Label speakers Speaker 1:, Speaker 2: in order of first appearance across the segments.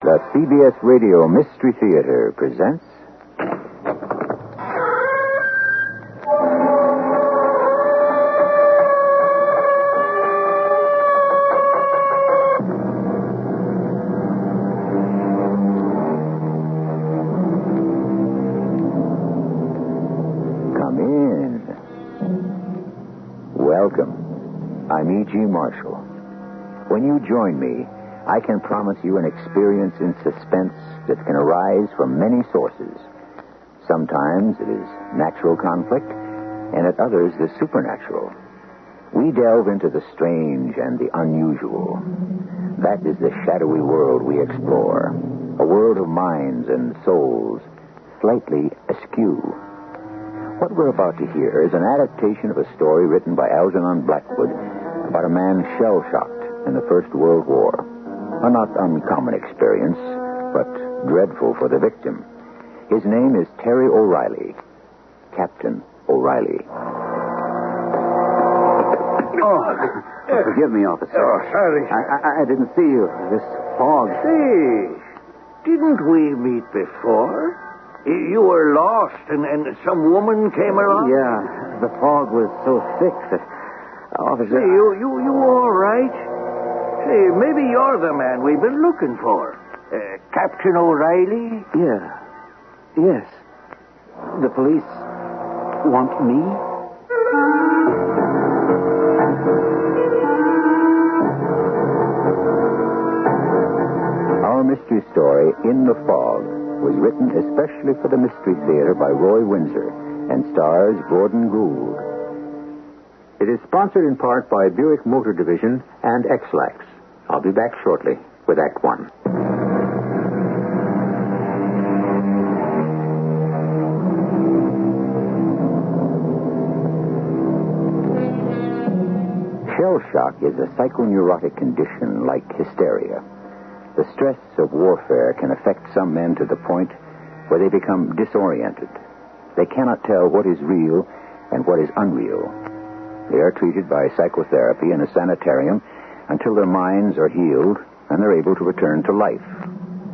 Speaker 1: The CBS Radio Mystery Theater presents... Come in. Welcome. I'm E.G. Marshall. When you join me, I can promise you an experience in suspense that can arise from many sources. Sometimes it is natural conflict, and at others the supernatural. We delve into the strange and the unusual. That is the shadowy world we explore, a world of minds and souls, slightly askew. What we're about to hear is an adaptation of a story written by Algernon Blackwood about a man shell-shocked in the First World War. A not uncommon experience, but dreadful for the victim. His name is Terry O'Reilly. Captain O'Reilly.
Speaker 2: Forgive me, officer.
Speaker 3: Oh, sorry.
Speaker 2: I didn't see you. This fog.
Speaker 3: Say, didn't we meet before? You were lost, and some woman came along?
Speaker 2: Yeah, the fog was so thick that... Officer...
Speaker 3: Say, you all right? Say, maybe you're the man we've been looking for. Captain O'Reilly?
Speaker 2: Yeah. Yes. The police want me?
Speaker 1: Our mystery story, In the Fog, was written especially for the Mystery Theater by Roy Windsor and stars Gordon Gould. It is sponsored in part by Buick Motor Division and X-Lax. I'll be back shortly with Act One. Shell shock is a psychoneurotic condition like hysteria. The stress of warfare can affect some men to the point where they become disoriented. They cannot tell what is real and what is unreal. They are treated by psychotherapy in a sanitarium until their minds are healed and they're able to return to life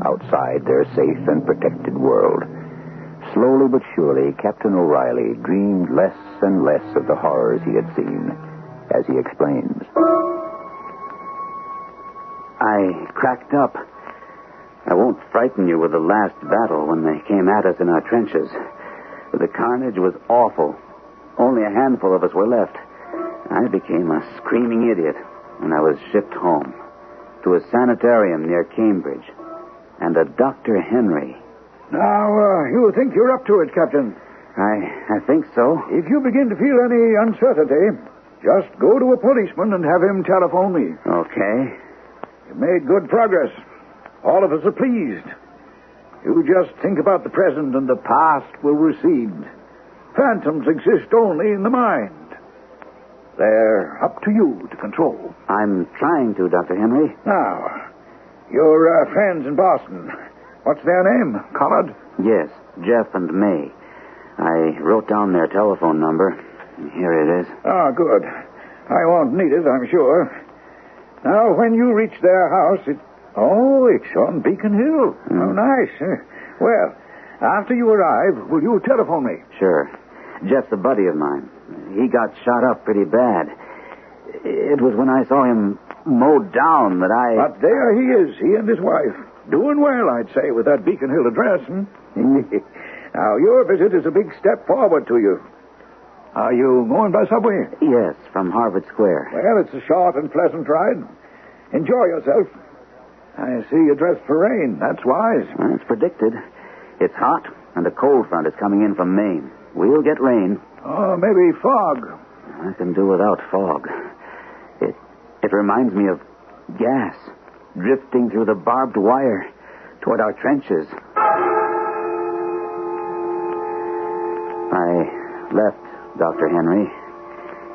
Speaker 1: outside their safe and protected world. Slowly but surely, Captain O'Reilly dreamed less and less of the horrors he had seen, as he explains.
Speaker 2: I cracked up. I won't frighten you with the last battle when they came at us in our trenches. The carnage was awful. Only a handful of us were left. I became a screaming idiot. And I was shipped home to a sanitarium near Cambridge. And a Dr. Henry.
Speaker 4: Now, you think you're up to it, Captain?
Speaker 2: I think so.
Speaker 4: If you begin to feel any uncertainty, just go to a policeman and have him telephone me.
Speaker 2: Okay.
Speaker 4: You've made good progress. All of us are pleased. You just think about the present and the past will recede. Phantoms exist only in the mind. They're up to you to control.
Speaker 2: I'm trying to, Dr. Henry.
Speaker 4: Now, your friends in Boston, what's their name? Collard?
Speaker 2: Yes, Jeff and May. I wrote down their telephone number. Here it is.
Speaker 4: Ah, good. I won't need it, I'm sure. Now, when you reach their house, it's on Beacon Hill. Oh, nice. Well, after you arrive, will you telephone me?
Speaker 2: Sure. Jeff's a buddy of mine. He got shot up pretty bad. It was when I saw him mowed down that I...
Speaker 4: But there he is, he and his wife. Doing well, I'd say, with that Beacon Hill address. Now, your visit is a big step forward to you. Are you going by subway?
Speaker 2: Yes, from Harvard Square.
Speaker 4: Well, it's a short and pleasant ride. Enjoy yourself. I see you're dressed for rain. That's wise.
Speaker 2: Well, it's predicted. It's hot, and a cold front is coming in from Maine. We'll get rain.
Speaker 4: Oh, maybe fog.
Speaker 2: I can do without fog. It reminds me of gas drifting through the barbed wire toward our trenches. I left Dr. Henry.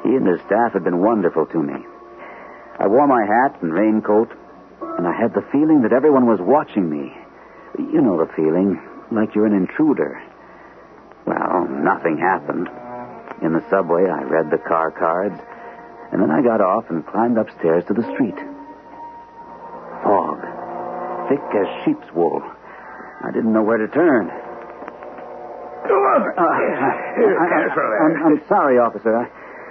Speaker 2: He and his staff had been wonderful to me. I wore my hat and raincoat, and I had the feeling that everyone was watching me. You know the feeling, like you're an intruder. Well, nothing happened. In the subway, I read the car cards, and then I got off and climbed upstairs to the street. Fog. thick as sheep's wool. I didn't know where to turn.
Speaker 3: Go on. Careful.
Speaker 2: I'm sorry, officer.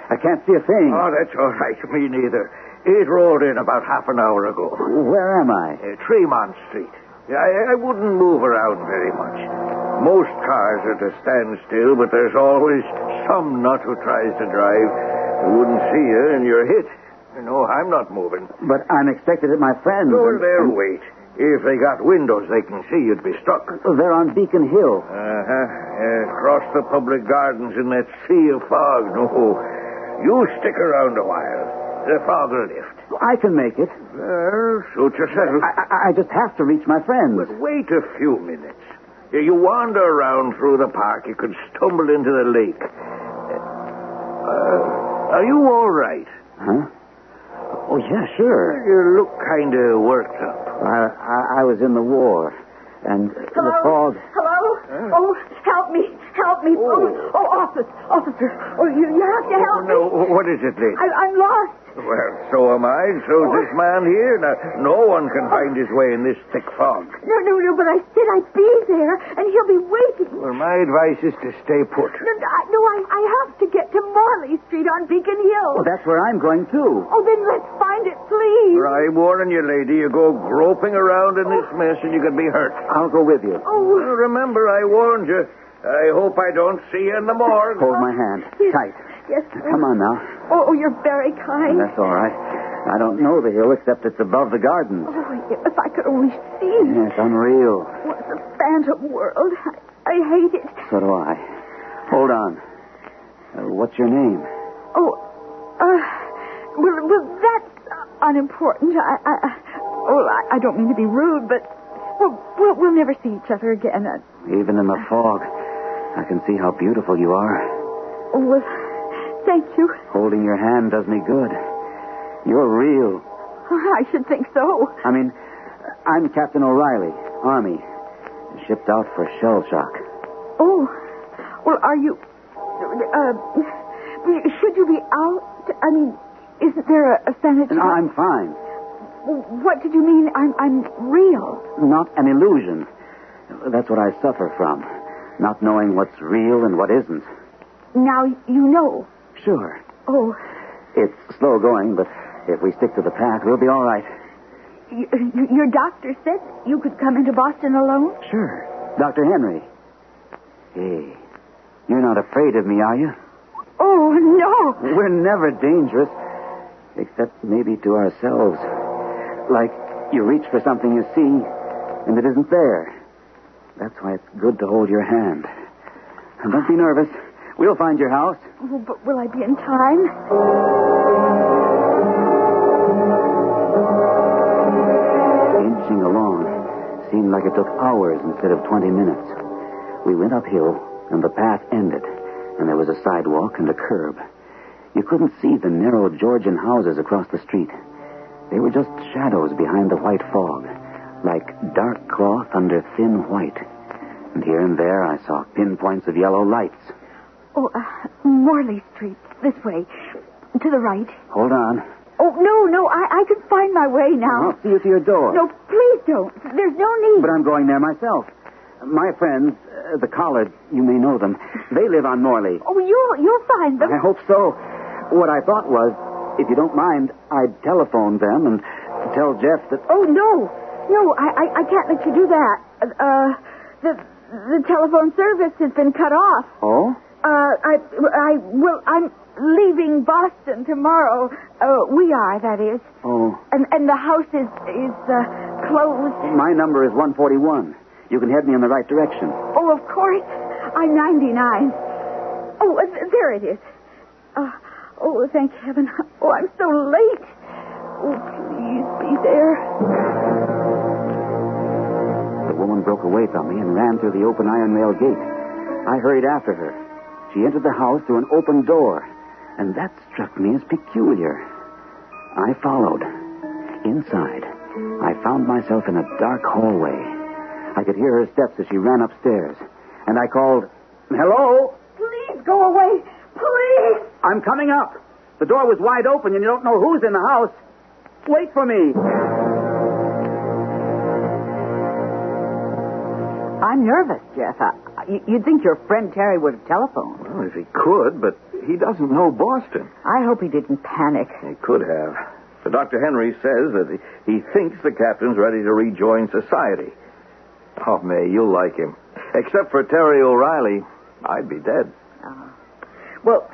Speaker 2: I can't see a thing.
Speaker 3: Oh, that's all right. Me neither. It rolled in about half an hour ago.
Speaker 2: Where am I?
Speaker 3: Tremont Street. I wouldn't move around very much. Most cars are to stand still, but there's always some nut who tries to drive. Who wouldn't see you, and you're hit. No, I'm not moving.
Speaker 2: But I'm expected at my friend's.
Speaker 3: Go there, wait. If they got windows they can see, you'd be stuck.
Speaker 2: They're on Beacon Hill.
Speaker 3: Across the public gardens in that sea of fog. No, you stick around a while. The fog will lift.
Speaker 2: I can make it.
Speaker 3: Well, suit yourself.
Speaker 2: I just have to reach my friends.
Speaker 3: But wait a few minutes. You wander around through the park, you could stumble into the lake. Are you all right?
Speaker 2: Huh? Oh, yeah, sure.
Speaker 3: You look kind of worked up.
Speaker 2: I was in the war, and
Speaker 5: Hello?
Speaker 2: the fog...
Speaker 5: Hello? Oh, help me. Help me. Oh, officer. Oh, you have to help me.
Speaker 3: No, what is it, lady?
Speaker 5: I'm lost.
Speaker 3: Well, so am I. So's this man here. Now, no one can find his way in this thick fog.
Speaker 5: No, but I said I'd be there, and he'll be waiting.
Speaker 3: Well, my advice is to stay put.
Speaker 5: No, I have to get to Morley Street on Beacon Hill.
Speaker 2: Well, that's where I'm going, too.
Speaker 5: Oh, then let's find it, please.
Speaker 3: I'm warning you, lady. You go groping around in this mess, and you could be hurt.
Speaker 2: I'll go with you.
Speaker 5: Oh.
Speaker 3: Well, remember, I warned you. I hope I don't see you in the morgue.
Speaker 2: Hold my hand. Tight.
Speaker 5: Yes.
Speaker 2: Come on now.
Speaker 5: Oh, you're very kind.
Speaker 2: That's all right. I don't know the hill except it's above the gardens.
Speaker 5: Oh, if I could only see.
Speaker 2: Yeah, it's unreal.
Speaker 5: Oh, it's a phantom world. I hate it.
Speaker 2: So do I. Hold on. What's your name?
Speaker 5: Oh, well, that's unimportant. I don't mean to be rude, but we'll never see each other again.
Speaker 2: Even in the fog, I can see how beautiful you are.
Speaker 5: Oh, well, thank you.
Speaker 2: Holding your hand does me good. You're real.
Speaker 5: I should think so.
Speaker 2: I mean, I'm Captain O'Reilly, Army, shipped out for shell shock.
Speaker 5: Oh, well, are you... should you be out? I mean, isn't there a sanitary...
Speaker 2: No, I'm fine.
Speaker 5: What did you mean? I'm real?
Speaker 2: Not an illusion. That's what I suffer from. Not knowing what's real and what isn't.
Speaker 5: Now you know.
Speaker 2: Sure.
Speaker 5: Oh.
Speaker 2: It's slow going, but if we stick to the path, we'll be all right.
Speaker 5: Your doctor said you could come into Boston alone?
Speaker 2: Sure. Dr. Henry. Hey, you're not afraid of me, are you?
Speaker 5: Oh, no.
Speaker 2: We're never dangerous, except maybe to ourselves. Like you reach for something you see, and it isn't there. That's why it's good to hold your hand. And don't be nervous. We'll find your house.
Speaker 5: Oh, but will I be in time?
Speaker 2: Inching along seemed like it took hours instead of 20 minutes. We went uphill, and the path ended, and there was a sidewalk and a curb. You couldn't see the narrow Georgian houses across the street. They were just shadows behind the white fog, like dark cloth under thin white. And here and there I saw pinpoints of yellow lights.
Speaker 5: Oh, Morley Street, this way. To the right.
Speaker 2: Hold on.
Speaker 5: Oh, no, I can find my way now.
Speaker 2: I'll see you to your door.
Speaker 5: No, please don't. There's no need.
Speaker 2: But I'm going there myself. My friends, the Collards, you may know them, they live on Morley.
Speaker 5: Oh, you'll find them.
Speaker 2: I hope so. What I thought was, if you don't mind, I'd telephone them and tell Jeff that...
Speaker 5: Oh, no, I can't let you do that. The telephone service has been cut off.
Speaker 2: Oh?
Speaker 5: I'm leaving Boston tomorrow. We are, that is.
Speaker 2: Oh.
Speaker 5: And the house is closed.
Speaker 2: My number is 141. You can head me in the right direction.
Speaker 5: Oh, of course. I'm 99. Oh, there it is. Oh, thank heaven. Oh, I'm so late. Oh, please be there.
Speaker 2: The woman broke away from me and ran through the open iron rail gate. I hurried after her. She entered the house through an open door, and that struck me as peculiar. I followed. Inside, I found myself in a dark hallway. I could hear her steps as she ran upstairs, and I called, "Hello?"
Speaker 5: Please go away. Please.
Speaker 2: I'm coming up. The door was wide open, and you don't know who's in the house. Wait for me.
Speaker 6: I'm nervous, Jeff. You'd think your friend Terry would have telephoned.
Speaker 3: Well, if he could, but he doesn't know Boston.
Speaker 6: I hope he didn't panic.
Speaker 3: He could have. But Dr. Henry says that he thinks the captain's ready to rejoin society. Oh, May, you'll like him. Except for Terry O'Reilly, I'd be dead.
Speaker 6: Well,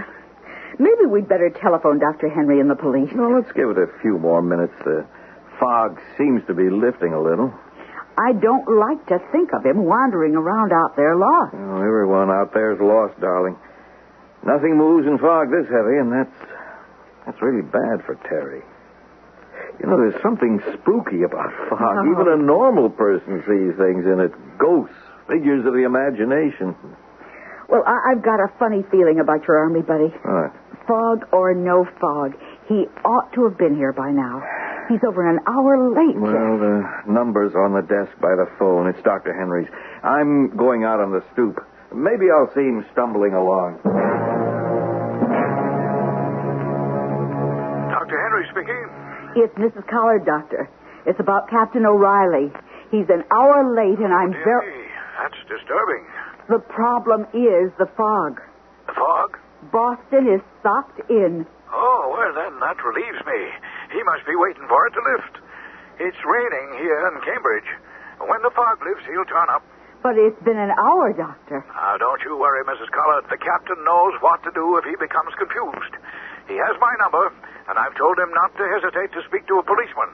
Speaker 6: maybe we'd better telephone Dr. Henry and the police.
Speaker 3: No, let's give it a few more minutes. The fog seems to be lifting a little.
Speaker 6: I don't like to think of him wandering around out there lost.
Speaker 3: Oh, everyone out there's lost, darling. Nothing moves in fog this heavy, and that's really bad for Terry. You know, there's something spooky about fog. Even a normal person sees things in it. Ghosts, figures of the imagination.
Speaker 6: Well, I've got a funny feeling about your army buddy.
Speaker 3: What?
Speaker 6: Fog or no fog, he ought to have been here by now. He's over an hour late.
Speaker 3: Well, the number's on the desk by the phone. It's Dr. Henry's. I'm going out on the stoop. Maybe I'll see him stumbling along.
Speaker 4: Dr. Henry speaking.
Speaker 6: It's Mrs. Collard, Doctor. It's about Captain O'Reilly. He's an hour late, and I'm very...
Speaker 4: That's disturbing.
Speaker 6: The problem is the fog.
Speaker 4: The fog?
Speaker 6: Boston is socked in.
Speaker 4: Oh, well, then that relieves me. He must be waiting for it to lift. It's raining here in Cambridge. When the fog lifts, he'll turn up.
Speaker 6: But it's been an hour, Doctor.
Speaker 4: Now, don't you worry, Mrs. Collard. The captain knows what to do if he becomes confused. He has my number, and I've told him not to hesitate to speak to a policeman.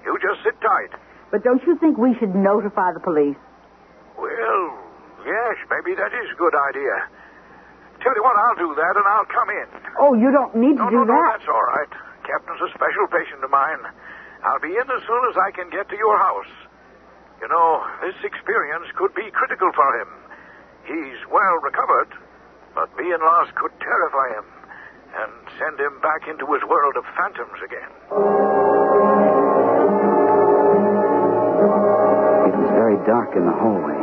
Speaker 4: You just sit tight.
Speaker 6: But don't you think we should notify the police?
Speaker 4: Well, yes, maybe that is a good idea. Tell you what, I'll do that, and I'll come in.
Speaker 6: Oh, you don't need to do
Speaker 4: No,
Speaker 6: that.
Speaker 4: that's all right. Captain's a special patient of mine. I'll be in as soon as I can get to your house. You know, this experience could be critical for him. He's well recovered, but being lost could terrify him and send him back into his world of phantoms again.
Speaker 2: It was very dark in the hallway.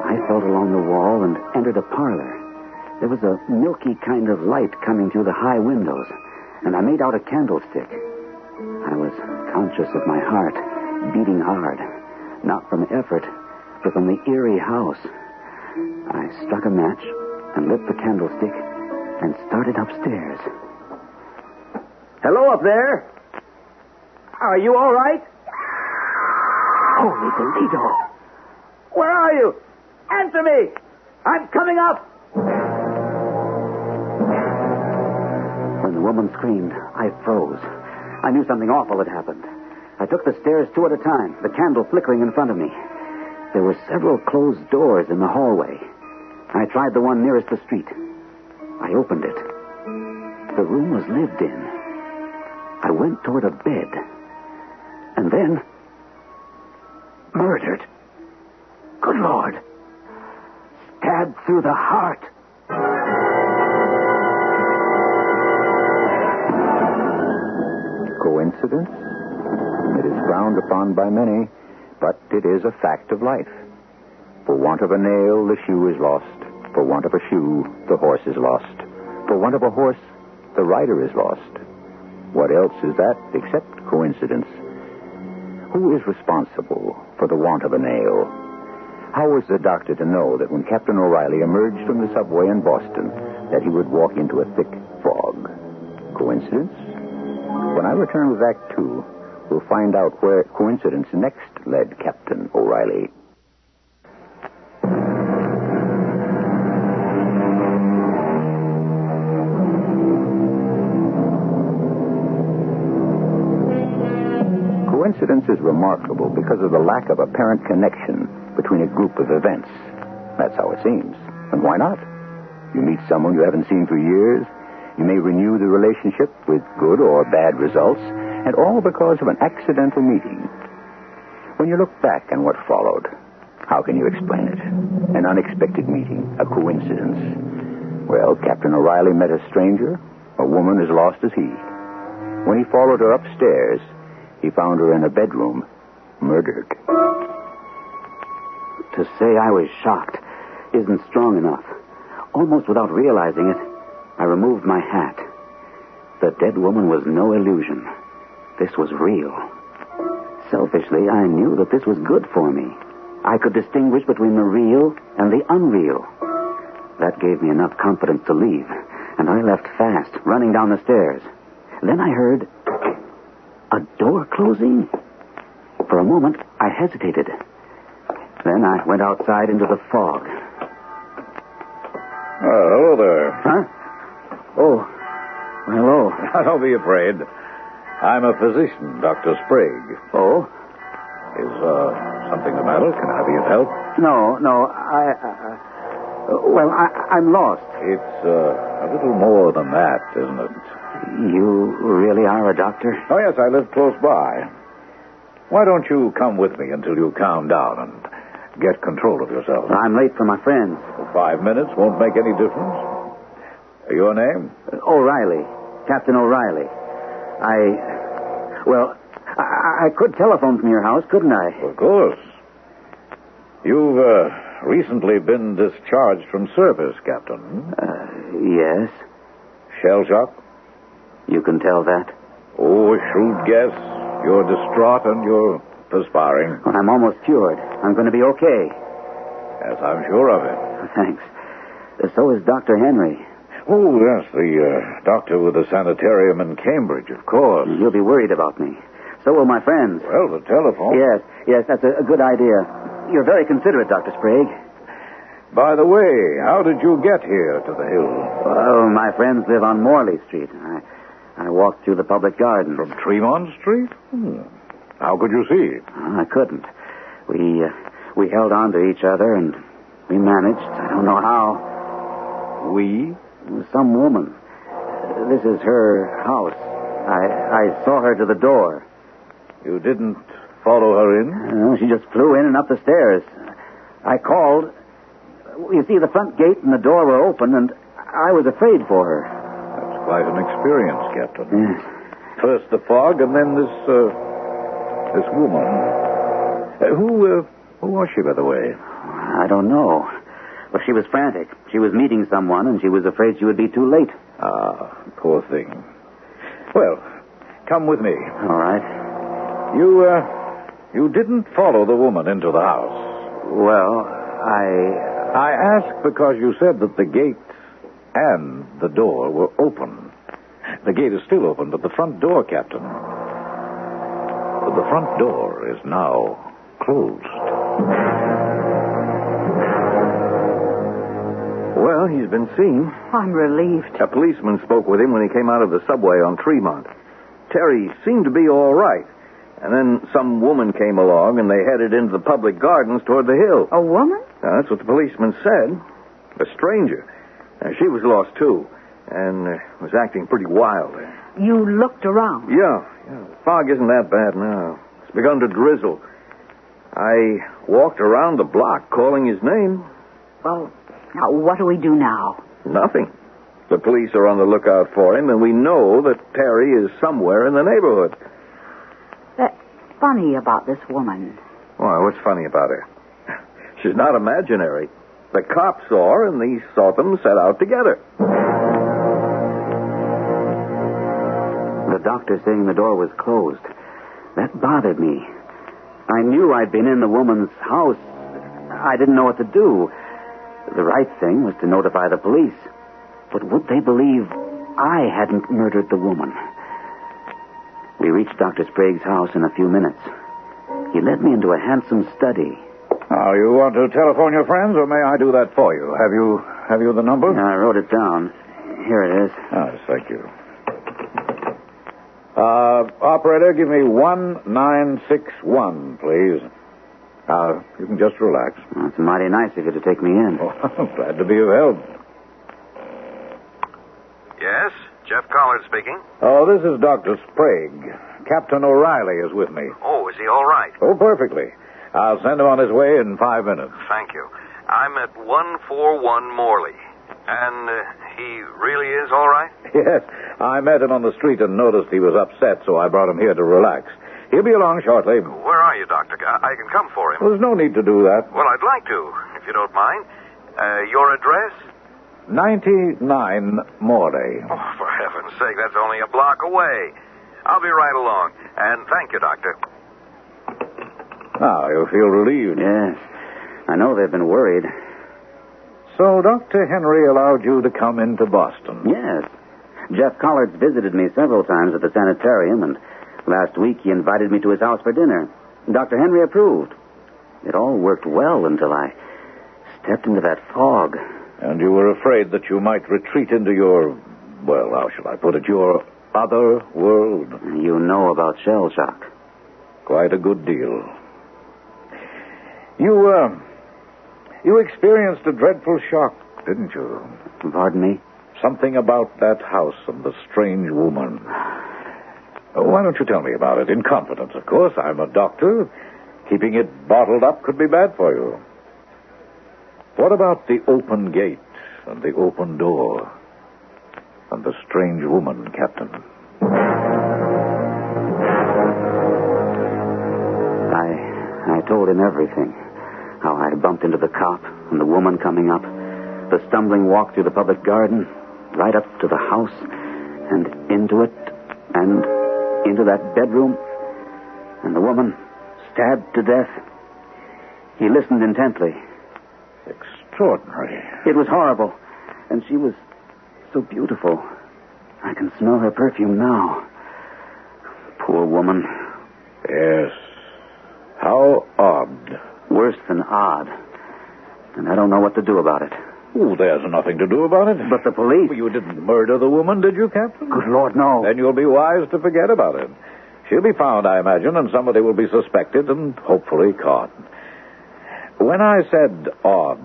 Speaker 2: I felt along the wall and entered a parlor. There was a milky kind of light coming through the high windows, and I made out a candlestick. I was conscious of my heart beating hard, not from effort, but from the eerie house. I struck a match and lit the candlestick and started upstairs.
Speaker 3: Hello up there. Are you all right?
Speaker 2: Holy Toledo!
Speaker 3: Where are you? Answer me. I'm coming up.
Speaker 2: When the woman screamed, I froze. I knew something awful had happened. I took the stairs two at a time, the candle flickering in front of me. There were several closed doors in the hallway. I tried the one nearest the street. I opened it. The room was lived in. I went toward a bed. And then... murdered. Good Lord. Stabbed through the heart.
Speaker 1: Coincidence? It is frowned upon by many, but it is a fact of life. For want of a nail, the shoe is lost. For want of a shoe, the horse is lost. For want of a horse, the rider is lost. What else is that except coincidence? Who is responsible for the want of a nail? How was the doctor to know that when Captain O'Reilly emerged from the subway in Boston, that he would walk into a thick fog? Coincidence? When I return with Act 2, we'll find out where coincidence next led Captain O'Reilly. Coincidence is remarkable because of the lack of apparent connection between a group of events. That's how it seems. And why not? You meet someone you haven't seen for years. You may renew the relationship with good or bad results, and all because of an accidental meeting. When you look back on what followed, how can you explain it? An unexpected meeting, a coincidence. Well, Captain O'Reilly met a stranger, a woman as lost as he. When he followed her upstairs, he found her in a bedroom, murdered.
Speaker 2: To say I was shocked isn't strong enough. Almost without realizing it, I removed my hat. The dead woman was no illusion. This was real. Selfishly, I knew that this was good for me. I could distinguish between the real and the unreal. That gave me enough confidence to leave, and I left fast, running down the stairs. Then I heard a door closing. For a moment, I hesitated. Then I went outside into the fog.
Speaker 4: Hello there.
Speaker 2: Huh? Oh, hello.
Speaker 4: Don't be afraid. I'm a physician, Dr. Sprague.
Speaker 2: Oh?
Speaker 4: Is something the matter? Can I be of help?
Speaker 2: No. I'm lost.
Speaker 4: It's a little more than that, isn't it?
Speaker 2: You really are a doctor?
Speaker 4: Oh, yes, I live close by. Why don't you come with me until you calm down and get control of yourself?
Speaker 2: I'm late for my friends.
Speaker 4: 5 minutes won't make any difference. Your name?
Speaker 2: O'Reilly. Captain O'Reilly. I could telephone from your house, couldn't I?
Speaker 4: Of course. You've recently been discharged from service, Captain.
Speaker 2: Yes.
Speaker 4: Shell shock?
Speaker 2: You can tell that?
Speaker 4: Oh, a shrewd guess. You're distraught and you're perspiring.
Speaker 2: Well, I'm almost cured. I'm going to be okay.
Speaker 4: Yes, I'm sure of it.
Speaker 2: Thanks. So is Dr. Henry.
Speaker 4: Oh, yes, the doctor with the sanitarium in Cambridge, of course.
Speaker 2: You'll be worried about me. So will my friends.
Speaker 4: Well, the telephone.
Speaker 2: Yes, that's a good idea. You're very considerate, Dr. Sprague.
Speaker 4: By the way, how did you get here to the hill?
Speaker 2: Well, my friends live on Morley Street. I walked through the public garden.
Speaker 4: From Tremont Street? How could you see?
Speaker 2: I couldn't. We held on to each other, and we managed. I don't know how.
Speaker 4: We?
Speaker 2: Some woman. This is her house. I saw her to the door.
Speaker 4: You didn't follow her in?
Speaker 2: She just flew in and up the stairs. I called. You see, the front gate and the door were open, and I was afraid for her.
Speaker 4: That's quite an experience, Captain.
Speaker 2: Yes.
Speaker 4: First the fog, and then this woman. Who was she, by the way?
Speaker 2: I don't know. Well, she was frantic. She was meeting someone, and she was afraid she would be too late.
Speaker 4: Ah, poor thing. Well, come with me.
Speaker 2: All right.
Speaker 4: You didn't follow the woman into the house.
Speaker 2: Well,
Speaker 4: I asked because you said that the gate and the door were open. The gate is still open, but the front door, Captain. The front door is now closed.
Speaker 3: Well, he's been seen.
Speaker 6: I'm relieved.
Speaker 3: A policeman spoke with him when he came out of the subway on Tremont. Terry seemed to be all right. And then some woman came along, and they headed into the public gardens toward the hill.
Speaker 6: A woman?
Speaker 3: Now, that's what the policeman said. A stranger. She was lost, too, and was acting pretty wild.
Speaker 6: You looked around?
Speaker 3: Yeah. The fog isn't that bad now. It's begun to drizzle. I walked around the block calling his name.
Speaker 6: Well, now, what do we do now?
Speaker 3: Nothing. The police are on the lookout for him, and we know that Terry is somewhere in the neighborhood.
Speaker 6: That's funny about this woman.
Speaker 3: Why, what's funny about her? She's not imaginary. The cops saw her, and they saw them set out together.
Speaker 2: The doctor saying the door was closed. That bothered me. I knew I'd been in the woman's house. I didn't know what to do. The right thing was to notify the police. But would they believe I hadn't murdered the woman? We reached Dr. Sprague's house in a few minutes. He led me into a handsome study.
Speaker 4: Now, you want to telephone your friends, or may I do that for you? Have you the number?
Speaker 2: I wrote it down. Here it is.
Speaker 4: Oh, thank you. Operator, give me 1961, please. You can just relax.
Speaker 2: Well, it's mighty nice of you to take me in.
Speaker 4: Oh, I'm glad to be of help.
Speaker 7: Yes, Jeff Collard speaking.
Speaker 4: Oh, this is Dr. Sprague. Captain O'Reilly is with me.
Speaker 7: Oh, is he all right?
Speaker 4: Oh, perfectly. I'll send him on his way in 5 minutes.
Speaker 7: Thank you. I'm at 141 Morley. And he really is all right?
Speaker 4: Yes, I met him on the street and noticed he was upset, so I brought him here to relax. He'll be along shortly.
Speaker 7: Where are you, Doctor? I can come for him.
Speaker 4: Well, there's no need to do that.
Speaker 7: Well, I'd like to, if you don't mind. Your address?
Speaker 4: 99 Morley.
Speaker 7: Oh, for heaven's sake, that's only a block away. I'll be right along. And thank you, Doctor.
Speaker 4: Now, you feel relieved.
Speaker 2: Yes. I know they've been worried.
Speaker 4: So Dr. Henry allowed you to come into Boston?
Speaker 2: Yes. Jeff Collards visited me several times at the sanitarium, and last week he invited me to his house for dinner. Dr. Henry approved. It all worked well until I stepped into that fog.
Speaker 4: And you were afraid that you might retreat into your, well, how shall I put it, your other world?
Speaker 2: You know about shell shock.
Speaker 4: Quite a good deal. You experienced a dreadful shock, didn't you?
Speaker 2: Pardon me?
Speaker 4: Something about that house and the strange woman. Why don't you tell me about it? In confidence, of course. I'm a doctor. Keeping it bottled up could be bad for you. What about the open gate and the open door and the strange woman, Captain?
Speaker 2: I told him everything. How I bumped into the cop and the woman coming up, the stumbling walk through the public garden, right up to the house, and into it, and into that bedroom, and the woman stabbed to death. He listened intently.
Speaker 4: Extraordinary.
Speaker 2: It was horrible, and she was so beautiful. I can smell her perfume now. Poor woman.
Speaker 4: Yes. How odd.
Speaker 2: Worse than odd. And I don't know what to do about it.
Speaker 4: Oh, there's nothing to do about it.
Speaker 2: But the police...
Speaker 4: Well, you didn't murder the woman, did you, Captain?
Speaker 2: Good Lord, no.
Speaker 4: Then you'll be wise to forget about it. She'll be found, I imagine, and somebody will be suspected and hopefully caught. When I said odd,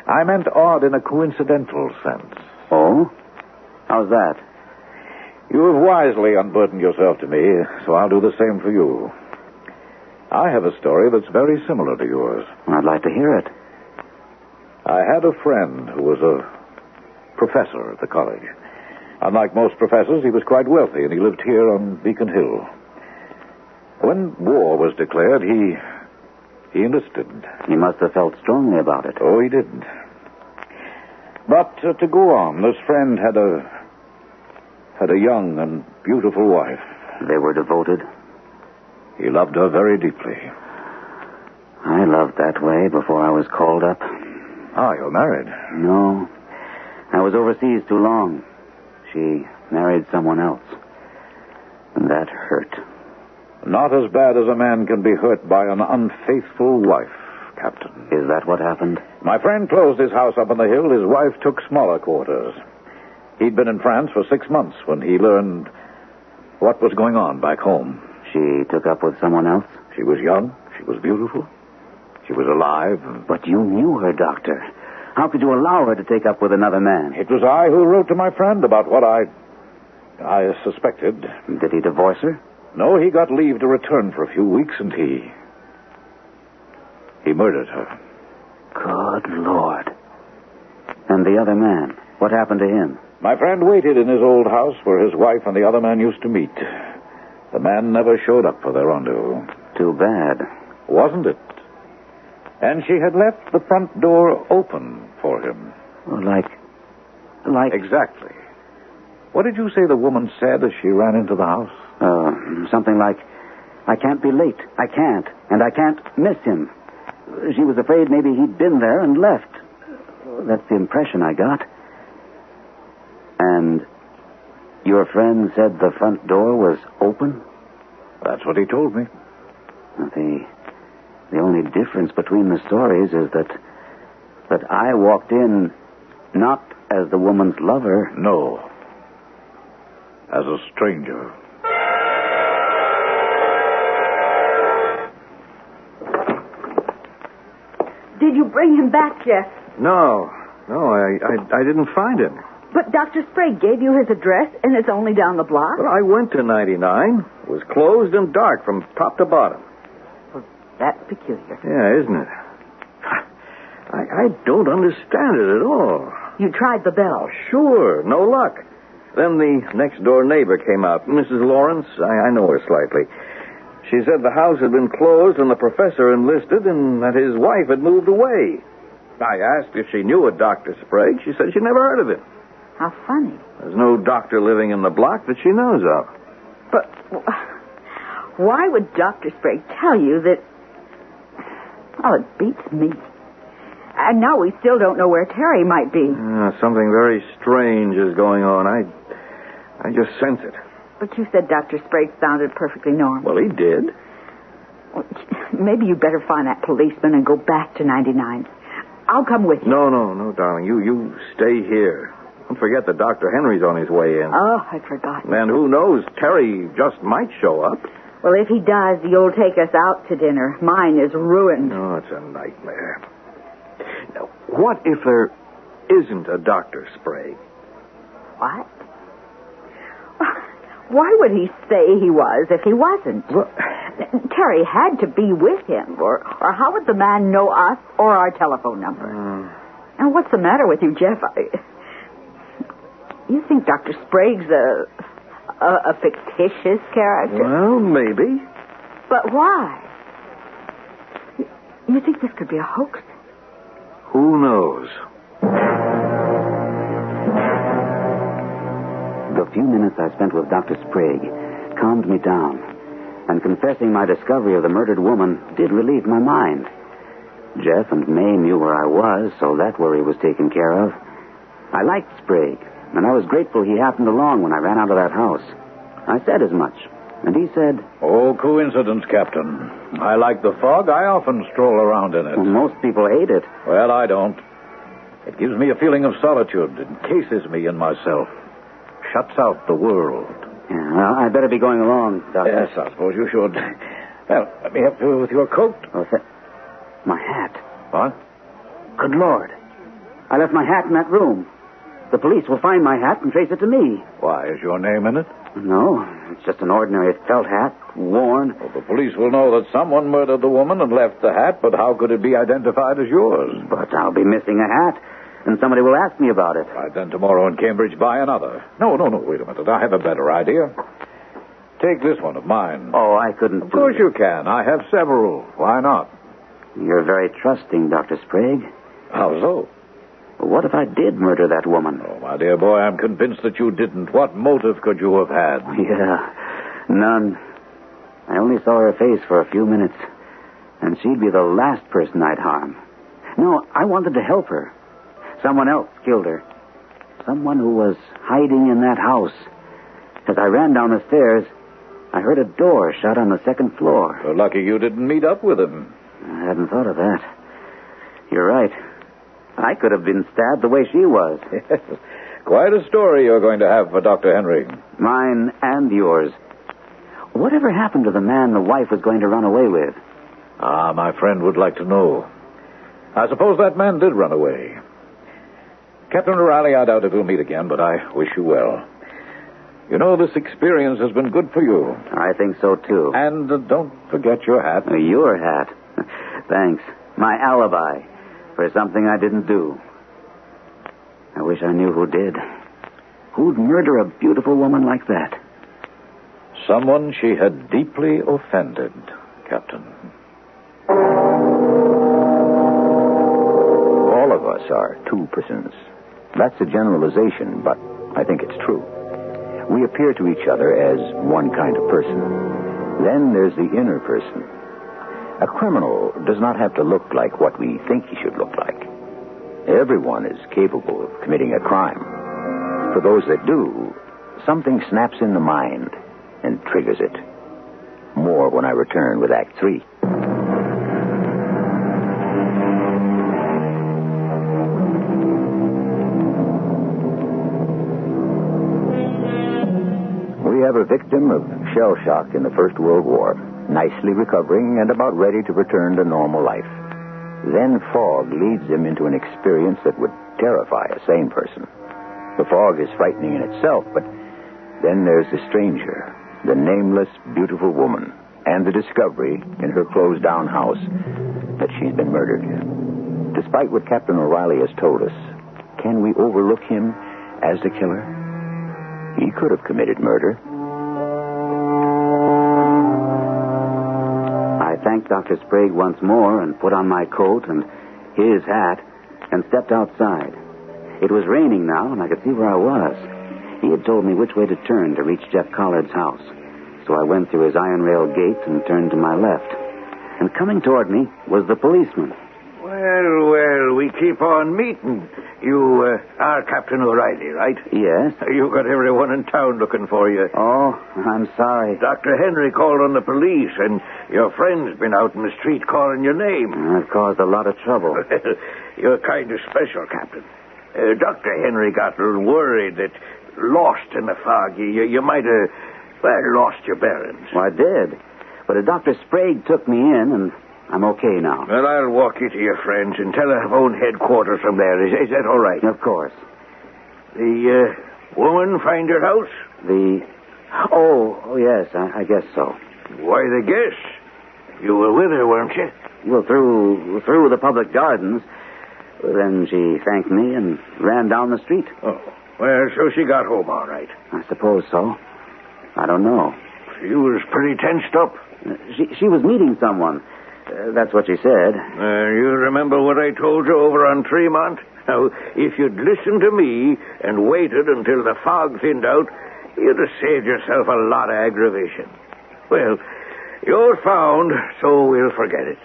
Speaker 4: I meant odd in a coincidental sense.
Speaker 2: Oh? How's that?
Speaker 4: You have wisely unburdened yourself to me, so I'll do the same for you. I have a story that's very similar to yours.
Speaker 2: I'd like to hear it.
Speaker 4: I had a friend who was a professor at the college. Unlike most professors, he was quite wealthy, and he lived here on Beacon Hill. When war was declared, he enlisted.
Speaker 2: He must have felt strongly about it.
Speaker 4: Oh, he did. But to go on, this friend had a young and beautiful wife.
Speaker 2: They were devoted?
Speaker 4: He loved her very deeply.
Speaker 2: I loved that way before I was called up.
Speaker 4: Ah, you're married?
Speaker 2: No. I was overseas too long. She married someone else. And that hurt.
Speaker 4: Not as bad as a man can be hurt by an unfaithful wife, Captain.
Speaker 2: Is that what happened?
Speaker 4: My friend closed his house up on the hill. His wife took smaller quarters. He'd been in France for 6 months when he learned what was going on back home.
Speaker 2: She took up with someone else?
Speaker 4: She was young. She was beautiful. She was alive.
Speaker 2: But you knew her, Doctor. How could you allow her to take up with another man?
Speaker 4: It was I who wrote to my friend about what I suspected.
Speaker 2: Did he divorce her?
Speaker 4: No, he got leave to return for a few weeks, and he murdered her.
Speaker 2: Good Lord. And the other man? What happened to him?
Speaker 4: My friend waited in his old house where his wife and the other man used to meet. The man never showed up for their rendezvous.
Speaker 2: Too bad.
Speaker 4: Wasn't it? And she had left the front door open for him.
Speaker 2: Well, like...
Speaker 4: Exactly. What did you say the woman said as she ran into the house?
Speaker 2: Something like, I can't be late. I can't. And I can't miss him. She was afraid maybe he'd been there and left. That's the impression I got. And your friend said the front door was open?
Speaker 4: That's what he told me.
Speaker 2: The only difference between the stories is that I walked in not as the woman's lover.
Speaker 4: No. As a stranger.
Speaker 6: Did you bring him back, Jeff?
Speaker 3: No, I didn't find him.
Speaker 6: But Dr. Sprague gave you his address, and it's only down the block?
Speaker 3: But I went to 99. It was closed and dark from top to bottom.
Speaker 6: Well, that's peculiar.
Speaker 3: Yeah, isn't it? I don't understand it at all.
Speaker 6: You tried the bell?
Speaker 3: Sure, no luck. Then the next-door neighbor came out, Mrs. Lawrence. I know her slightly. She said the house had been closed and the professor enlisted and that his wife had moved away. I asked if she knew a Dr. Sprague. She said she never heard of him.
Speaker 6: How funny.
Speaker 3: There's no doctor living in the block that she knows of.
Speaker 6: But why would Dr. Sprague tell you that... Oh, it beats me. And now we still don't know where Terry might be.
Speaker 3: Something very strange is going on. I just sense it.
Speaker 6: But you said Dr. Sprague sounded perfectly normal.
Speaker 3: Well, he did.
Speaker 6: Well, maybe you better find that policeman and go back to 99. I'll come with you.
Speaker 3: No, darling. You stay here. Don't forget that Dr. Henry's on his way in.
Speaker 6: Oh, I'd forgotten.
Speaker 3: And who knows, Terry just might show up.
Speaker 6: Well, if he does, you'll take us out to dinner. Mine is ruined.
Speaker 3: Oh, it's a nightmare. Now, what if there isn't a Dr. Sprague?
Speaker 6: What? Why would he say he was if he wasn't?
Speaker 3: Well,
Speaker 6: Terry had to be with him, or how would the man know us or our telephone number? And what's the matter with you, Jeff? You think Dr. Sprague's a fictitious character?
Speaker 3: Well, maybe.
Speaker 6: But why? You think this could be a hoax?
Speaker 3: Who knows?
Speaker 2: The few minutes I spent with Dr. Sprague calmed me down, and confessing my discovery of the murdered woman did relieve my mind. Jeff and May knew where I was, so that worry was taken care of. I liked Sprague, and I was grateful he happened along when I ran out of that house. I said as much, and he said,
Speaker 4: Oh, coincidence, Captain. I like the fog. I often stroll around in it.
Speaker 2: well, most people hate it.
Speaker 4: Well, I don't. It gives me a feeling of solitude. It encases me in myself. Shuts out the world.
Speaker 2: Yeah, well, I'd better be going along, Doctor.
Speaker 4: Yes, I suppose you should. Well, let me help you with your coat.
Speaker 2: My hat.
Speaker 4: What?
Speaker 2: Good Lord. I left my hat in that room. The police will find my hat and trace it to me.
Speaker 4: Why, is your name in it?
Speaker 2: No, it's just an ordinary felt hat, worn.
Speaker 4: Well, the police will know that someone murdered the woman and left the hat, but how could it be identified as yours?
Speaker 2: But I'll be missing a hat, and somebody will ask me about it.
Speaker 4: Right, then tomorrow in Cambridge, buy another. No, wait a minute. I have a better idea. Take this one of mine.
Speaker 2: Oh, I couldn't.
Speaker 4: Of course you can. I have several. Why not?
Speaker 2: You're very trusting, Dr. Sprague.
Speaker 4: How so?
Speaker 2: What if I did murder that woman?
Speaker 4: Oh, my dear boy, I'm convinced that you didn't. What motive could you have had?
Speaker 2: Yeah, none. I only saw her face for a few minutes, and she'd be the last person I'd harm. No, I wanted to help her. Someone else killed her. Someone who was hiding in that house. As I ran down the stairs, I heard a door shut on the second floor.
Speaker 4: You're lucky you didn't meet up with him.
Speaker 2: I hadn't thought of that. You're right. I could have been stabbed the way she was.
Speaker 4: Yes. Quite a story you're going to have for Dr. Henry.
Speaker 2: Mine and yours. Whatever happened to the man the wife was going to run away with?
Speaker 4: Ah, my friend would like to know. I suppose that man did run away. Captain O'Reilly, I doubt if we'll meet again, but I wish you well. You know, this experience has been good for you.
Speaker 2: I think so, too.
Speaker 4: And don't forget your hat.
Speaker 2: Your hat. Thanks. My alibi for something I didn't do. I wish I knew who did. Who'd murder a beautiful woman like that?
Speaker 4: Someone she had deeply offended, Captain.
Speaker 1: All of us are two persons. That's a generalization, but I think it's true. We appear to each other as one kind of person. Then there's the inner person. A criminal does not have to look like what we think he should look like. Everyone is capable of committing a crime. For those that do, something snaps in the mind and triggers it. More when I return with Act 3. We have a victim of shell shock in the First World War, nicely recovering and about ready to return to normal life. Then fog leads him into an experience that would terrify a sane person. The fog is frightening in itself, but then there's the stranger, the nameless, beautiful woman, and the discovery in her closed-down house that she's been murdered. Despite what Captain O'Reilly has told us, can we overlook him as the killer? He could have committed murder.
Speaker 2: I thanked Dr. Sprague once more and put on my coat and his hat and stepped outside. It was raining now, and I could see where I was. He had told me which way to turn to reach Jeff Collard's house. So I went through his iron rail gate and turned to my left. and coming toward me was the policeman.
Speaker 3: Well, we keep on meeting. You are Captain O'Reilly, right?
Speaker 2: Yes.
Speaker 3: You got everyone in town looking for you.
Speaker 2: Oh, I'm sorry.
Speaker 3: Dr. Henry called on the police, and your friend's been out in the street calling your name.
Speaker 2: I've caused a lot of trouble.
Speaker 3: You're kind of special, Captain. Dr. Henry got a little worried that lost in the fog, you might have, lost your bearings.
Speaker 2: Well, I did. But Dr. Sprague took me in, and I'm okay now.
Speaker 3: Well, I'll walk you to your friends and telephone headquarters from there. Is that all right?
Speaker 2: Of course.
Speaker 3: The woman find your house?
Speaker 2: Oh, yes, I guess so.
Speaker 3: Why the guess? You were with her, weren't you?
Speaker 2: Well, through the public gardens. Then she thanked me and ran down the street.
Speaker 3: Oh, well, so she got home all right.
Speaker 2: I suppose so. I don't know.
Speaker 3: She was pretty tensed up.
Speaker 2: She was meeting someone. That's what she said.
Speaker 3: You remember what I told you over on Tremont? Now, if you'd listened to me and waited until the fog thinned out, you'd have saved yourself a lot of aggravation. Well, you're found, so we'll forget it.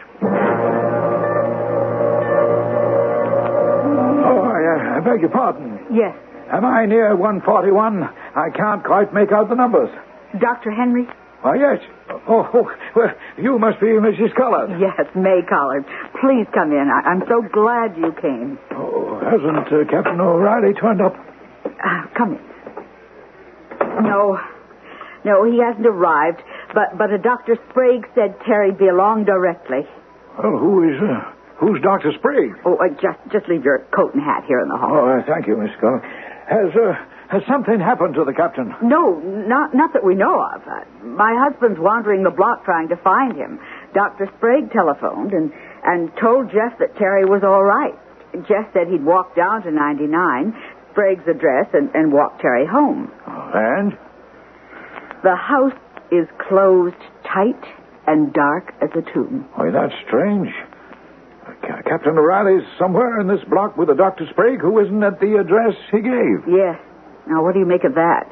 Speaker 4: I beg your pardon.
Speaker 6: Yes.
Speaker 4: Am I near 141? I can't quite make out the numbers.
Speaker 6: Dr. Henry?
Speaker 4: Oh, yes. Oh, well, you must be Mrs. Collard.
Speaker 6: Yes, May Collard. Please come in. I'm so glad you came.
Speaker 4: Oh, hasn't Captain O'Reilly turned up?
Speaker 6: Come in. No, he hasn't arrived. But Dr. Sprague said Terry'd be along directly.
Speaker 4: Well, who's Dr. Sprague?
Speaker 6: Oh, just leave your coat and hat here in the hall.
Speaker 4: Oh, thank you, Miss Collard. Has something happened to the captain?
Speaker 6: No, not that we know of. My husband's wandering the block trying to find him. Dr. Sprague telephoned and told Jeff that Terry was all right. Jeff said he'd walk down to 99, Sprague's address, and walk Terry home.
Speaker 4: And?
Speaker 6: The house is closed tight and dark as a tomb.
Speaker 4: Why, that's strange. Captain O'Reilly's somewhere in this block with a Dr. Sprague who isn't at the address he gave.
Speaker 6: Yes. Now, what do you make of that?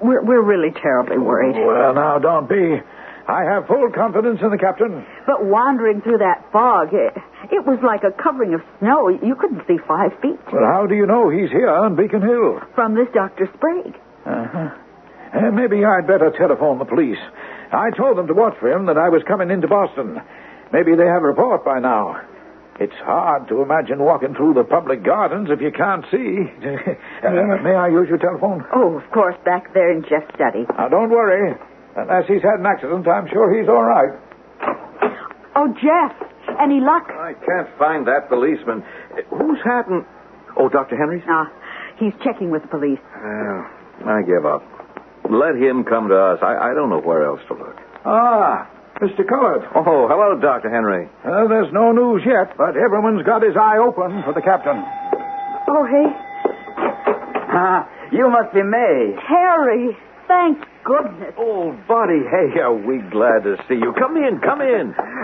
Speaker 6: We're really terribly worried.
Speaker 4: Well, now, don't be. I have full confidence in the captain.
Speaker 6: But wandering through that fog, it was like a covering of snow. You couldn't see 5 feet.
Speaker 4: Well, how do you know he's here on Beacon Hill?
Speaker 6: From this Dr. Sprague.
Speaker 4: Uh-huh. Maybe I'd better telephone the police. I told them to watch for him, that I was coming into Boston. Maybe they have a report by now. It's hard to imagine walking through the public gardens if you can't see. May I use your telephone?
Speaker 6: Oh, of course, back there in Jeff's study.
Speaker 4: Now, don't worry. Unless he's had an accident, I'm sure he's all right.
Speaker 6: Oh, Jeff, any luck?
Speaker 7: I can't find that policeman. Who's happened? Oh, Dr. Henry?
Speaker 6: He's checking with the police.
Speaker 7: I give up. Let him come to us. I don't know where else to look.
Speaker 4: Mr. Collard.
Speaker 7: Oh, hello, Dr. Henry.
Speaker 4: There's no news yet, but everyone's got his eye open for the captain.
Speaker 6: Oh, hey.
Speaker 2: You must be May.
Speaker 6: Terry, thank goodness.
Speaker 7: Oh, buddy, hey, are we glad to see you. Come in.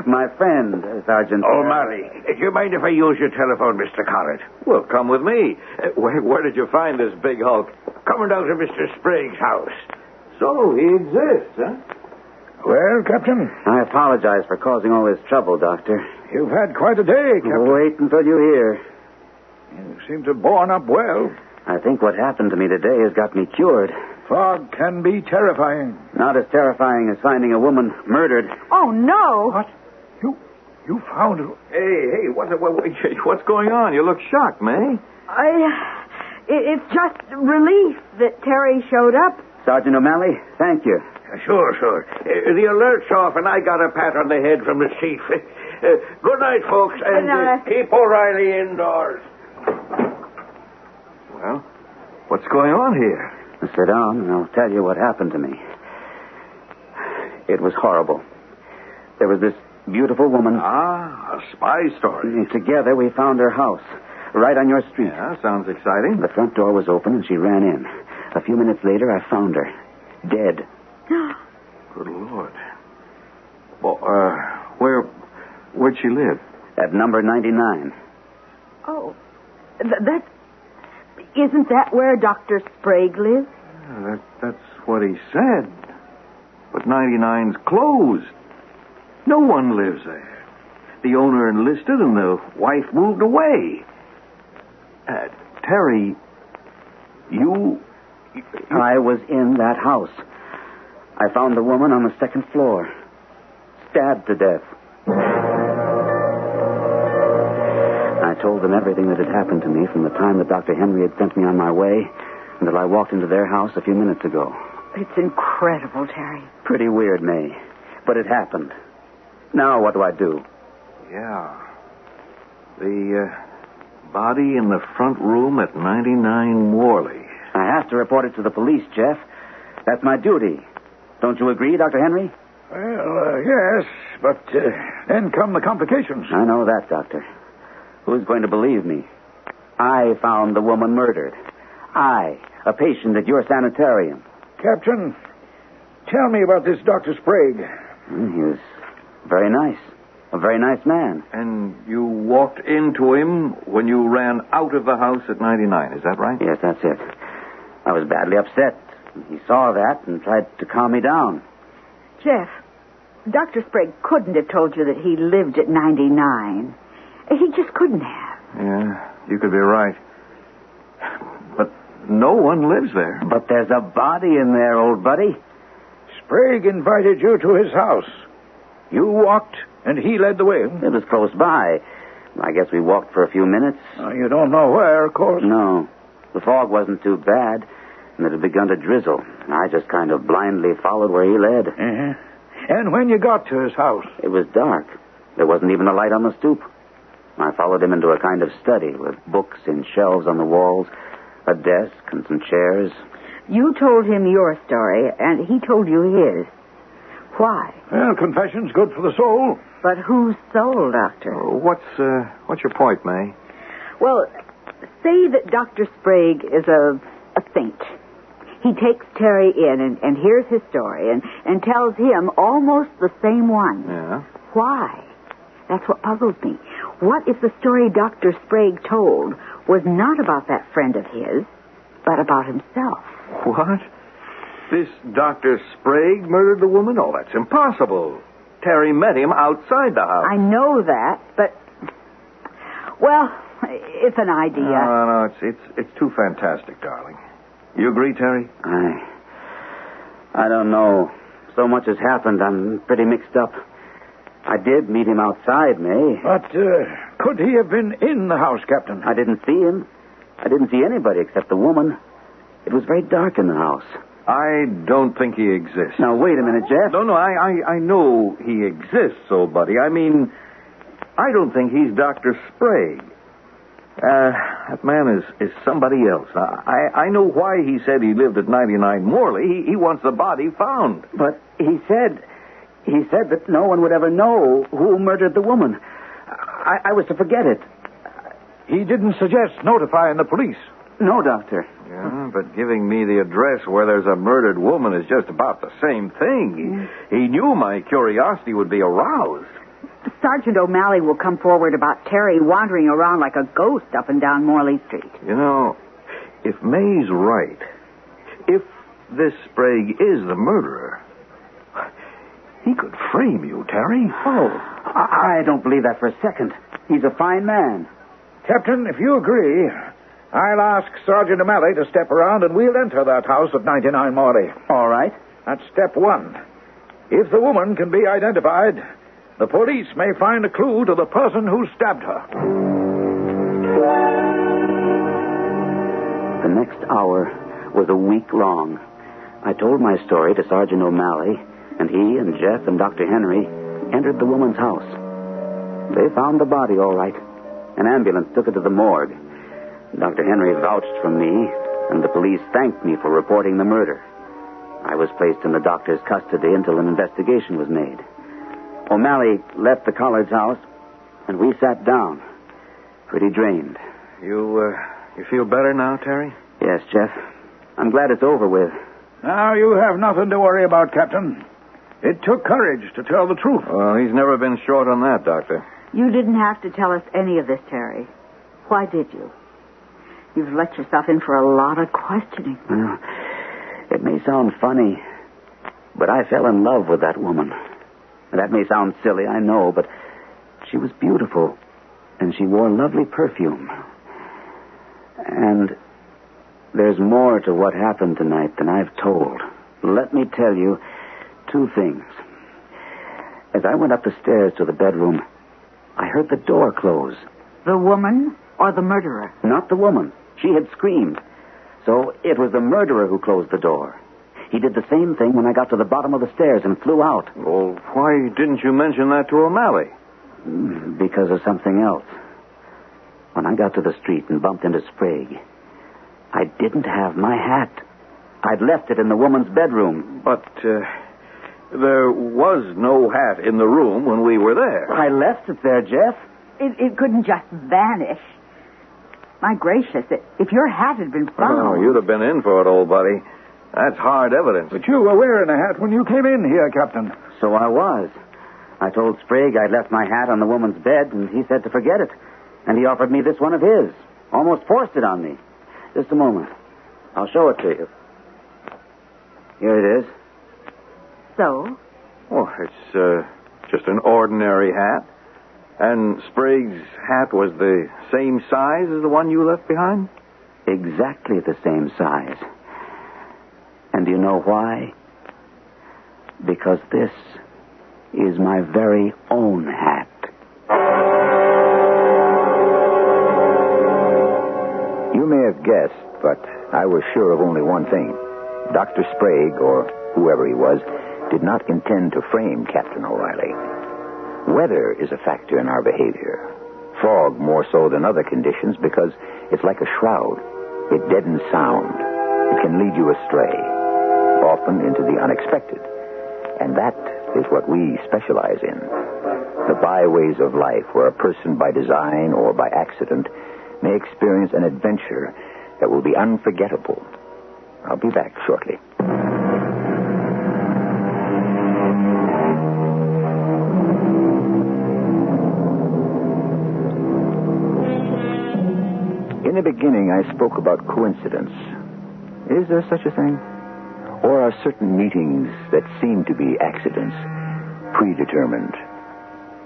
Speaker 2: My friend, Sergeant.
Speaker 3: Oh, Mary, do you mind if I use your telephone, Mr. Collard?
Speaker 7: Well, come with me. Where did you find this big hulk?
Speaker 3: Coming down to Mr. Sprague's house.
Speaker 7: So, he exists, huh?
Speaker 4: Well, Captain?
Speaker 2: I apologize for causing all this trouble, Doctor.
Speaker 4: You've had quite a day, Captain.
Speaker 2: Wait until you hear.
Speaker 4: You seem to have borne up well.
Speaker 2: I think what happened to me today has got me cured.
Speaker 4: Fog can be terrifying.
Speaker 2: Not as terrifying as finding a woman murdered.
Speaker 6: Oh, no.
Speaker 4: What? You found her?
Speaker 7: Hey, what's going on? You look shocked, May.
Speaker 6: It's just relief that Terry showed up.
Speaker 2: Sergeant O'Malley, thank you.
Speaker 3: Sure. The alert's off, and I got a pat on the head from the chief. Good night, folks, and keep O'Reilly indoors.
Speaker 7: Well, what's going on here?
Speaker 2: Sit down, and I'll tell you what happened to me. It was horrible. There was this beautiful woman.
Speaker 7: A spy story.
Speaker 2: Together, we found her house, right on your street.
Speaker 7: Yeah, sounds exciting.
Speaker 2: The front door was open, and she ran in. A few minutes later, I found her, dead.
Speaker 7: Good Lord. Well, where'd she live?
Speaker 2: At number 99.
Speaker 6: Oh, isn't that where Dr. Sprague lives?
Speaker 7: Yeah, that's what he said. But 99's closed.
Speaker 3: No one lives there. The owner enlisted and the wife moved away. Terry, you...
Speaker 2: I was in that house. I found the woman on the second floor, stabbed to death. I told them everything that had happened to me from the time that Dr. Henry had sent me on my way until I walked into their house a few minutes ago.
Speaker 6: It's incredible, Terry.
Speaker 2: Pretty weird, May, but it happened. Now what do I do?
Speaker 3: Yeah. The body in the front room at 99 Morley.
Speaker 2: I have to report it to the police, Jeff. That's my duty. Don't you agree, Dr. Henry?
Speaker 4: Well, yes, but then come the complications.
Speaker 2: I know that, Doctor. Who's going to believe me? I found the woman murdered. I, a patient at your sanitarium.
Speaker 4: Captain, tell me about this Dr. Sprague.
Speaker 2: He was very nice. A very nice man.
Speaker 3: And you walked into him when you ran out of the house at 99, is that right?
Speaker 2: Yes, that's it. I was badly upset. He saw that and tried to calm me down.
Speaker 6: Jeff, Dr. Sprague couldn't have told you that he lived at 99. He just couldn't have.
Speaker 3: Yeah, you could be right. But no one lives there.
Speaker 2: But there's a body in there, old buddy.
Speaker 4: Sprague invited you to his house. You walked, and he led the way.
Speaker 2: It was close by. I guess we walked for a few minutes.
Speaker 4: You don't know where, of course.
Speaker 2: No. The fog wasn't too bad, and it had begun to drizzle. I just kind of blindly followed where he led.
Speaker 4: Uh-huh. And when you got to his house?
Speaker 2: It was dark. There wasn't even a light on the stoop. I followed him into a kind of study with books in shelves on the walls, a desk and some chairs.
Speaker 6: You told him your story, and he told you his. Why?
Speaker 4: Well, confession's good for the soul.
Speaker 6: But whose soul, Doctor?
Speaker 3: What's your point, May?
Speaker 6: Well, say that Dr. Sprague is a saint. He takes Terry in and hears his story and tells him almost the same one.
Speaker 3: Yeah?
Speaker 6: Why? That's what puzzles me. What if the story Dr. Sprague told was not about that friend of his, but about himself?
Speaker 3: What? This Dr. Sprague murdered the woman? Oh, that's impossible. Terry met him outside the house.
Speaker 6: I know that, but... Well, it's an idea.
Speaker 3: No, it's too fantastic, darling. You agree, Terry?
Speaker 2: I don't know. So much has happened, I'm pretty mixed up. I did meet him outside, May.
Speaker 4: But could he have been in the house, Captain?
Speaker 2: I didn't see him. I didn't see anybody except the woman. It was very dark in the house.
Speaker 3: I don't think he exists.
Speaker 2: Now, wait a minute, Jeff.
Speaker 3: No, I know he exists, old buddy. I mean, I don't think he's Dr. Sprague. That man is somebody else. I know why he said he lived at 99 Morley. He wants the body found.
Speaker 2: But he said that no one would ever know who murdered the woman. I was to forget it.
Speaker 4: He didn't suggest notifying the police.
Speaker 2: No, Doctor.
Speaker 3: Yeah, but giving me the address where there's a murdered woman is just about the same thing. He knew my curiosity would be aroused.
Speaker 6: Sergeant O'Malley will come forward about Terry wandering around like a ghost up and down Morley Street.
Speaker 3: You know, if May's right, if this Sprague is the murderer, he could frame you, Terry.
Speaker 2: Oh, I don't believe that for a second. He's a fine man.
Speaker 4: Captain, if you agree, I'll ask Sergeant O'Malley to step around and we'll enter that house at 99 Morley.
Speaker 2: All right.
Speaker 4: That's step one. If the woman can be identified, the police may find a clue to the person who stabbed her.
Speaker 2: The next hour was a week long. I told my story to Sergeant O'Malley, and he and Jeff and Dr. Henry entered the woman's house. They found the body all right. An ambulance took it to the morgue. Dr. Henry vouched for me, and the police thanked me for reporting the murder. I was placed in the doctor's custody until an investigation was made. O'Malley left the Collards' house, and we sat down, pretty drained.
Speaker 3: You feel better now, Terry?
Speaker 2: Yes, Jeff. I'm glad it's over with.
Speaker 4: Now you have nothing to worry about, Captain. It took courage to tell the truth.
Speaker 3: Well, he's never been short on that, Doctor.
Speaker 6: You didn't have to tell us any of this, Terry. Why did you? You've let yourself in for a lot of questioning.
Speaker 2: Well, it may sound funny, but I fell in love with that woman. That may sound silly, I know, but she was beautiful, and she wore lovely perfume. And there's more to what happened tonight than I've told. Let me tell you 2 things. As I went up the stairs to the bedroom, I heard the door close.
Speaker 6: The woman or the murderer?
Speaker 2: Not the woman. She had screamed. So it was the murderer who closed the door. He did the same thing when I got to the bottom of the stairs and flew out.
Speaker 7: Well, why didn't you mention that to O'Malley?
Speaker 2: Because of something else. When I got to the street and bumped into Sprague, I didn't have my hat. I'd left it in the woman's bedroom.
Speaker 7: But there was no hat in the room when we were there.
Speaker 2: I left it there, Jeff.
Speaker 6: It couldn't just vanish. My gracious, if your hat had been found...
Speaker 7: Oh, you'd have been in for it, old buddy. That's hard evidence.
Speaker 4: But you were wearing a hat when you came in here, Captain.
Speaker 2: So I was. I told Sprague I'd left my hat on the woman's bed, and he said to forget it. And he offered me this one of his. Almost forced it on me. Just a moment. I'll show it to you. Here it is.
Speaker 6: So?
Speaker 7: Oh, it's just an ordinary hat. And Sprague's hat was the same size as the one you left behind?
Speaker 2: Exactly the same size. And do you know why? Because this is my very own hat.
Speaker 1: You may have guessed, but I was sure of only one thing. Dr. Sprague, or whoever he was, did not intend to frame Captain O'Reilly. Weather is a factor in our behavior. Fog more so than other conditions because it's like a shroud. It deadens sound. It can lead you astray, often into the unexpected. And that is what we specialize in. The byways of life where a person by design or by accident may experience an adventure that will be unforgettable. I'll be back shortly. In the beginning, I spoke about coincidence. Is there such a thing? Or are certain meetings that seem to be accidents predetermined?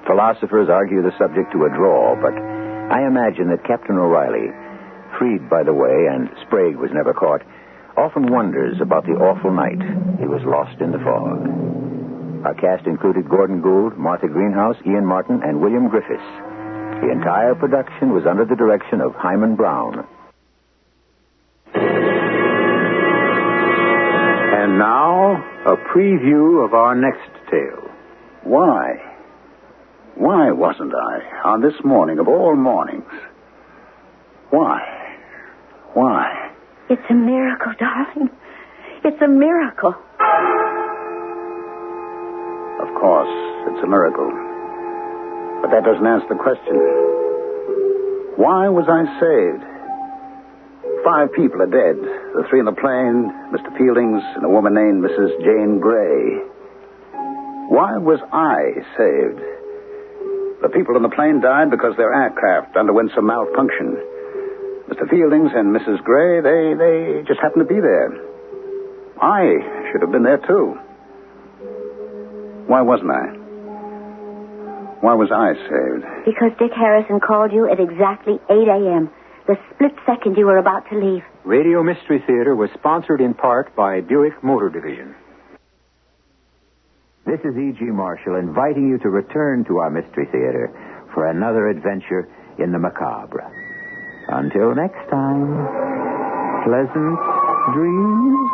Speaker 1: Philosophers argue the subject to a draw, but I imagine that Captain O'Reilly, freed by the way, and Sprague was never caught, often wonders about the awful night he was lost in the fog. Our cast included Gordon Gould, Martha Greenhouse, Ian Martin, and William Griffiths. The entire production was under the direction of Hyman Brown.
Speaker 8: And now, a preview of our next tale. Why wasn't I on this morning of all mornings? Why?
Speaker 5: It's a miracle, darling. It's a miracle.
Speaker 8: Of course, it's a miracle. But that doesn't answer the question. Why was I saved? 5 people are dead. The 3 in the plane, Mr. Fieldings, and a woman named Mrs. Jane Gray. Why was I saved? The people in the plane died because their aircraft underwent some malfunction. Mr. Fieldings and Mrs. Gray, they just happened to be there. I should have been there, too. Why wasn't I? Why was I saved?
Speaker 5: Because Dick Harrison called you at exactly 8 a.m., the split second you were about to leave.
Speaker 9: Radio Mystery Theater was sponsored in part by Buick Motor Division.
Speaker 1: This is E.G. Marshall inviting you to return to our Mystery Theater for another adventure in the macabre. Until next time, pleasant dreams.